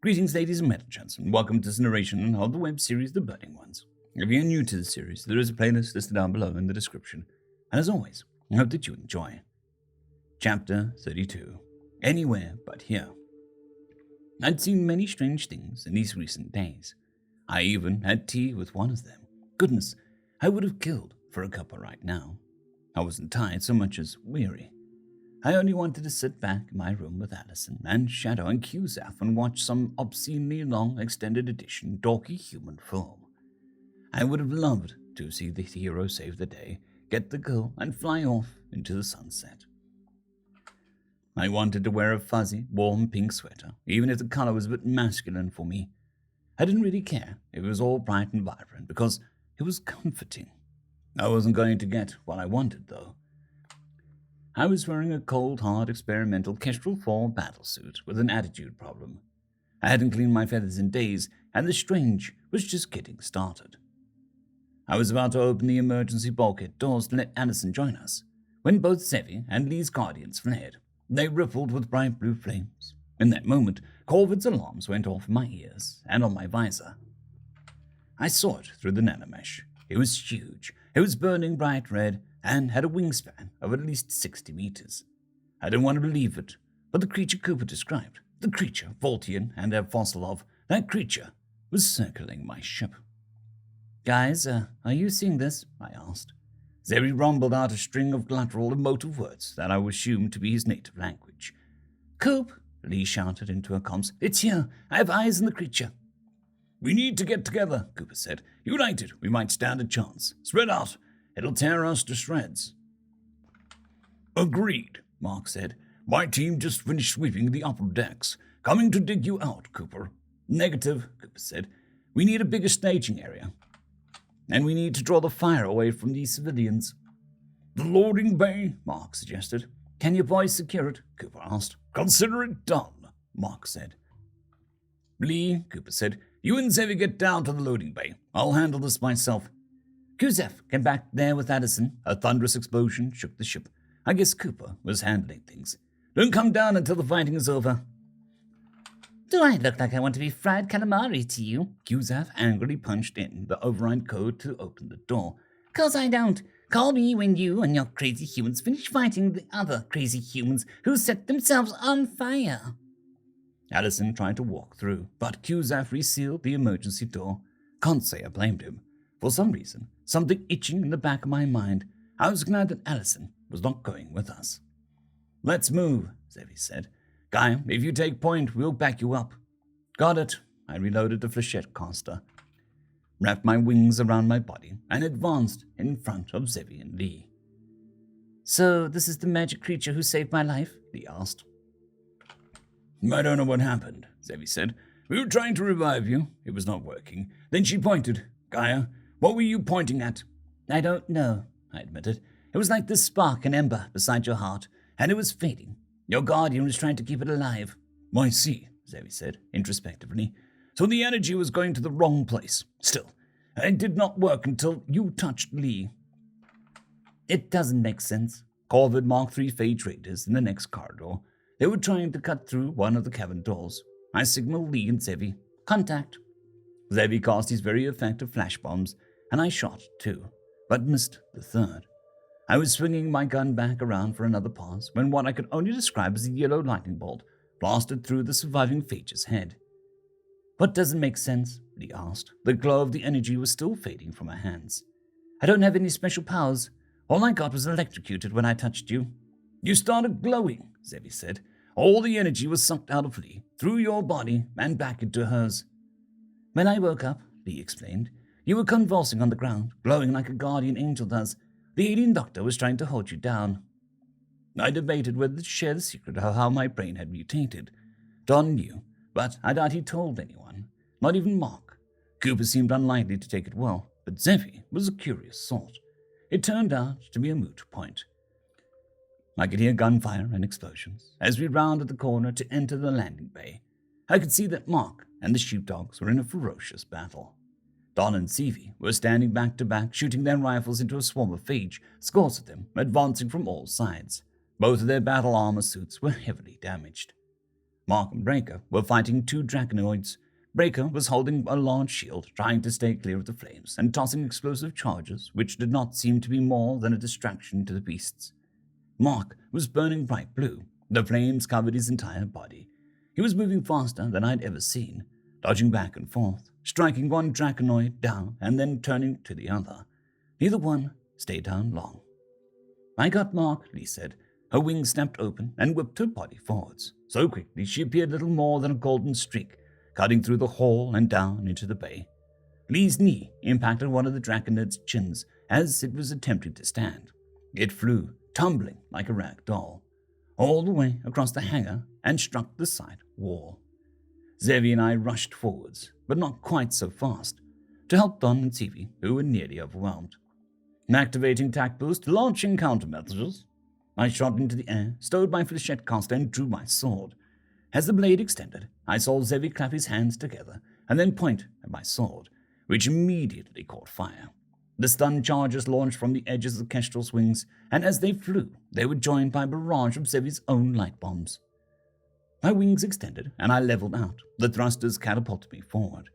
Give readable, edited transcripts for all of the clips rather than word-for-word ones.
Greetings, ladies and gentlemen, and welcome to this narration of the web series The Burning Ones. If you're new to the series, there is a playlist listed down below in the description. And as always, I hope that you enjoy. Chapter 32. Anywhere but here. I'd seen many strange things in these recent days. I even had tea with one of them. Goodness, I would have killed for a cuppa right now. I wasn't tired so much as weary. I only wanted to sit back in my room with Allison and Shadow and Qzaf and watch some obscenely long extended edition dorky human film. I would have loved to see the hero save the day, get the girl, and fly off into the sunset. I wanted to wear a fuzzy, warm pink sweater, even if the color was a bit masculine for me. I didn't really care if it was all bright and vibrant because it was comforting. I wasn't going to get what I wanted, though. I was wearing a cold, hard, experimental Kestrel 4 battlesuit with an attitude problem. I hadn't cleaned my feathers in days, and the strange was just getting started. I was about to open the emergency bulkhead doors to let Allison join us, when both Zevi and Lee's guardians flared. They rippled with bright blue flames. In that moment, Corvid's alarms went off in my ears and on my visor. I saw it through the nanomesh. It was huge. It was burning bright red and had a wingspan of at least 60 meters. I didn't want to believe it, but the creature Cooper described, the creature Voltian and their fossil of, that creature was circling my ship. Guys, are you seeing this? I asked. Zeri rumbled out a string of guttural emotive words that I would assume to be his native language. Coop, Lee shouted into her comms. It's here. I have eyes on the creature. We need to get together, Cooper said. United, we might stand a chance. Spread out. It'll tear us to shreds. Agreed, Mark said. My team just finished sweeping the upper decks. Coming to dig you out, Cooper. Negative, Cooper said. We need a bigger staging area. And we need to draw the fire away from these civilians. The loading bay, Mark suggested. Can your boys secure it? Cooper asked. Consider it done, Mark said. Lee, Cooper said. You and Zevi get down to the loading bay. I'll handle this myself. Qzaf came back there with Addison. A thunderous explosion shook the ship. I guess Cooper was handling things. Don't come down until the fighting is over. Do I look like I want to be fried calamari to you? Qzaf angrily punched in the override code to open the door. 'Cause I don't. Call me when you and your crazy humans finish fighting the other crazy humans who set themselves on fire. Allison tried to walk through, but Qzaf resealed the emergency door. Can't say I blamed him. For some reason, something itching in the back of my mind, I was glad that Allison was not going with us. Let's move, Zevi said. Guy, if you take point, we'll back you up. Got it. I reloaded the flechette caster, wrapped my wings around my body, and advanced in front of Zevi and Lee. So this is the magic creature who saved my life? Lee asked. I don't know what happened, Zevi said. We were trying to revive you. It was not working. Then she pointed. Gaia, what were you pointing at? I don't know, I admitted. It was like this spark and ember beside your heart, and it was fading. Your guardian was trying to keep it alive. I see, Zevi said, introspectively. So the energy was going to the wrong place. Still, it did not work until you touched Lee. It doesn't make sense. Corvid marked 3 phage raiders in the next corridor. They were trying to cut through one of the cavern doors. I signaled Lee and Zevi. Contact. Zevi cast his very effective flash bombs, and I shot 2, but missed the 3rd. I was swinging my gun back around for another pass when what I could only describe as a yellow lightning bolt blasted through the surviving phage's head. What doesn't make sense? Lee asked. The glow of the energy was still fading from her hands. I don't have any special powers. All I got was electrocuted when I touched you. You started glowing, Zevi said. All the energy was sucked out of Lee, through your body, and back into hers. When I woke up, Lee explained, you were convulsing on the ground, glowing like a guardian angel does. The alien doctor was trying to hold you down. I debated whether to share the secret of how my brain had mutated. Don knew, but I doubt he told anyone, not even Mark. Cooper seemed unlikely to take it well, but Zevi was a curious sort. It turned out to be a moot point. I could hear gunfire and explosions as we rounded the corner to enter the landing bay. I could see that Mark and the sheepdogs were in a ferocious battle. Don and Sevi were standing back to back, shooting their rifles into a swarm of phage, scores of them advancing from all sides. Both of their battle armor suits were heavily damaged. Mark and Breaker were fighting two draconoids. Breaker was holding a large shield, trying to stay clear of the flames, and tossing explosive charges, which did not seem to be more than a distraction to the beasts. Mark was burning bright blue. The flames covered his entire body. He was moving faster than I'd ever seen, dodging back and forth, striking one draconoid down and then turning to the other. Neither one stayed down long. "I got Mark," Lee said. Her wings snapped open and whipped her body forwards. So quickly she appeared little more than a golden streak, cutting through the hall and down into the bay. Lee's knee impacted one of the draconid's chins as it was attempting to stand. It flew, tumbling like a rag doll, all the way across the hangar and struck the side wall. Zevi and I rushed forwards, but not quite so fast, to help Don and Sevi, who were nearly overwhelmed. Activating tack boost, launching countermeasures. I shot into the air, stowed my flechette caster, and drew my sword. As the blade extended, I saw Zevi clap his hands together and then point at my sword, which immediately caught fire. The stun charges launched from the edges of Kestrel's wings, and as they flew, they were joined by a barrage of Zevi's own light bombs. My wings extended, and I leveled out. The thrusters catapulted me forward.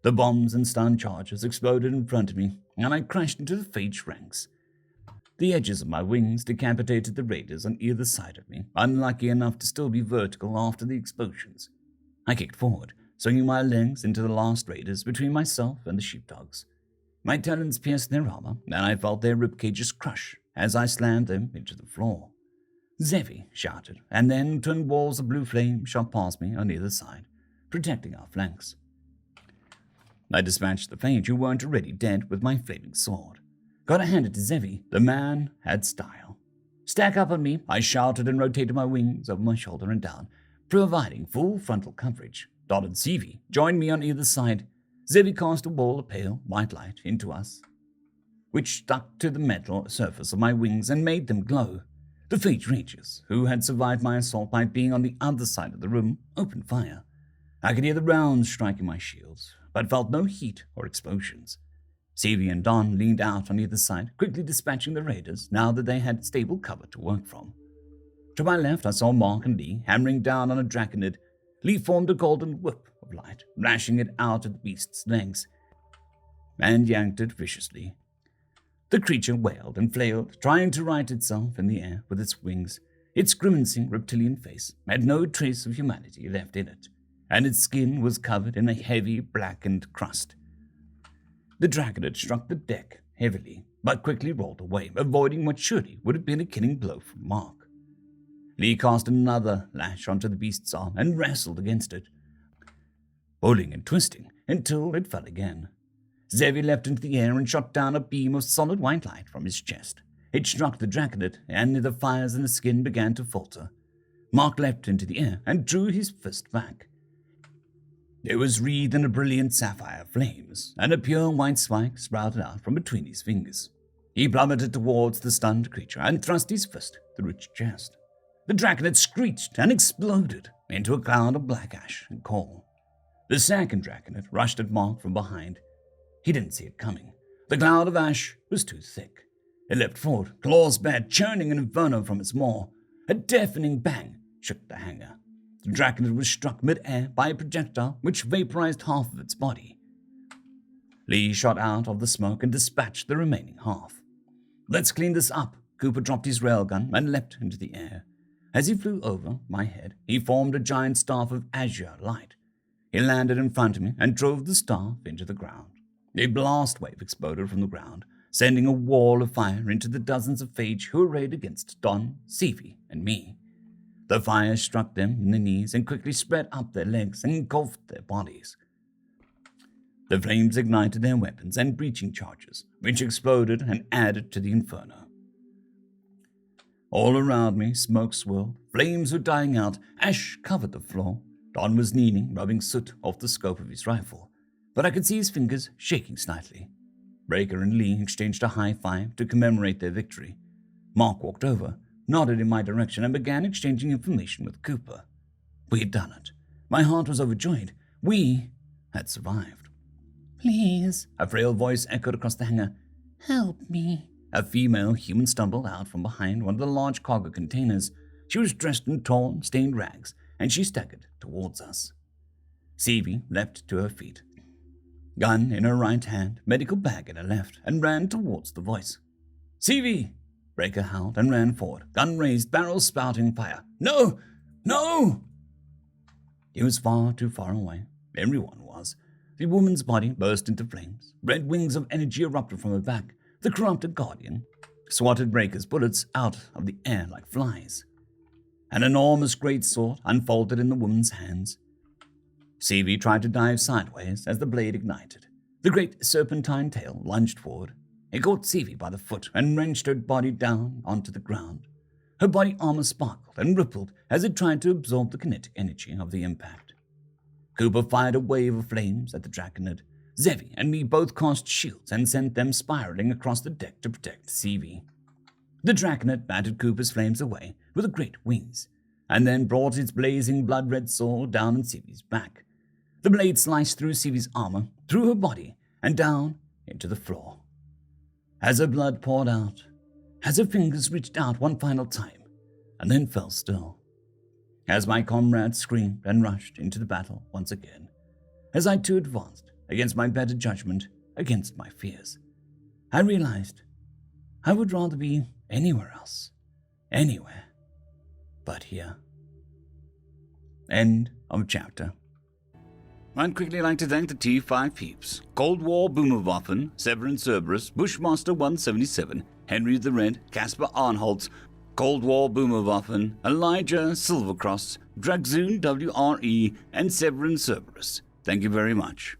The bombs and stun charges exploded in front of me, and I crashed into the Phage ranks. The edges of my wings decapitated the raiders on either side of me, unlucky enough to still be vertical after the explosions. I kicked forward, swinging my legs into the last raiders between myself and the sheepdogs. My talons pierced their armor, and I felt their ribcages crush as I slammed them into the floor. "Zevi!" shouted, and then twin walls of blue flame shot past me on either side, protecting our flanks. I dispatched the Phage who weren't already dead with my flaming sword. Gotta hand it to Zevi, the man had style. "Stack up on me," I shouted and rotated my wings over my shoulder and down, providing full frontal coverage. Don and Sevi joined me on either side. Zevi cast a wall of pale white light into us, which stuck to the metal surface of my wings and made them glow. The Phage Rangers, who had survived my assault by being on the other side of the room, opened fire. I could hear the rounds striking my shields, but felt no heat or explosions. Sevi and Don leaned out on either side, quickly dispatching the raiders now that they had stable cover to work from. To my left, I saw Mark and Lee hammering down on a draconid. Lee formed a golden whip of light, lashing it out at the beast's legs, and yanked it viciously. The creature wailed and flailed, trying to right itself in the air with its wings. Its grimacing reptilian face had no trace of humanity left in it, and its skin was covered in a heavy, blackened crust. The draconid struck the deck heavily, but quickly rolled away, avoiding what surely would have been a killing blow from Mark. Lee cast another lash onto the beast's arm and wrestled against it, pulling and twisting until it fell again. Zevi leapt into the air and shot down a beam of solid white light from his chest. It struck the draconid, and the fires in the skin began to falter. Mark leapt into the air and drew his fist back. It was wreathed in a brilliant sapphire flames, and a pure white spike sprouted out from between his fingers. He plummeted towards the stunned creature and thrust his fist through its chest. The draconid screeched and exploded into a cloud of black ash and coal. The second draconid rushed at Mark from behind. He didn't see it coming. The cloud of ash was too thick. It leapt forward, claws bared, churning an inferno from its maw. A deafening bang shook the hangar. The draconid was struck mid-air by a projectile which vaporized half of its body. Lee shot out of the smoke and dispatched the remaining half. "Let's clean this up." Cooper dropped his railgun and leapt into the air. As he flew over my head, he formed a giant staff of azure light. He landed in front of me and drove the staff into the ground. A blast wave exploded from the ground, sending a wall of fire into the dozens of Phage who arrayed against Don, Sevi, and me. The fire struck them in the knees and quickly spread up their legs and engulfed their bodies. The flames ignited their weapons and breaching charges, which exploded and added to the inferno. All around me, smoke swirled, flames were dying out, ash covered the floor. Don was kneeling, rubbing soot off the scope of his rifle, but I could see his fingers shaking slightly. Raegar and Lee exchanged a high five to commemorate their victory. Mark walked over, nodded in my direction, and began exchanging information with Cooper. We had done it. My heart was overjoyed. We had survived. "Please," a frail voice echoed across the hangar. "Help me." A female human stumbled out from behind one of the large cargo containers. She was dressed in torn, stained rags and she staggered towards us. Sevie leapt to her feet, gun in her right hand, medical bag in her left, and ran towards the voice. "Sevie!" Breaker howled and ran forward, gun raised, barrel spouting fire. "No! No!" He was far too far away. Everyone was. The woman's body burst into flames. Red wings of energy erupted from her back. The corrupted guardian swatted Breaker's bullets out of the air like flies. An enormous great sword unfolded in the woman's hands. Sevie tried to dive sideways as the blade ignited. The great serpentine tail lunged forward. It caught Sevie by the foot and wrenched her body down onto the ground. Her body armor sparkled and rippled as it tried to absorb the kinetic energy of the impact. Cooper fired a wave of flames at the Draconid. Zevi and me both cast shields and sent them spiraling across the deck to protect Sevie. The Draconid battered Cooper's flames away with the great wings, and then brought its blazing blood-red sword down on Sevie's back. The blade sliced through Sevie's armor, through her body, and down into the floor. As her blood poured out, as her fingers reached out one final time, and then fell still. As my comrades screamed and rushed into the battle once again, as I too advanced against my better judgment, against my fears, I realized I would rather be anywhere else, anywhere, but here. End of chapter. I'd quickly like to thank the T5 peeps: Cold War Boomerwaffen, Sevaren Serberous, Bushmaster 177, Henry the Red, Casper Arnholtz, Cold War Boomerwaffen, Elijah Silvercross, Dragzoon W.R.E, and Sevaren Serberous. Thank you very much.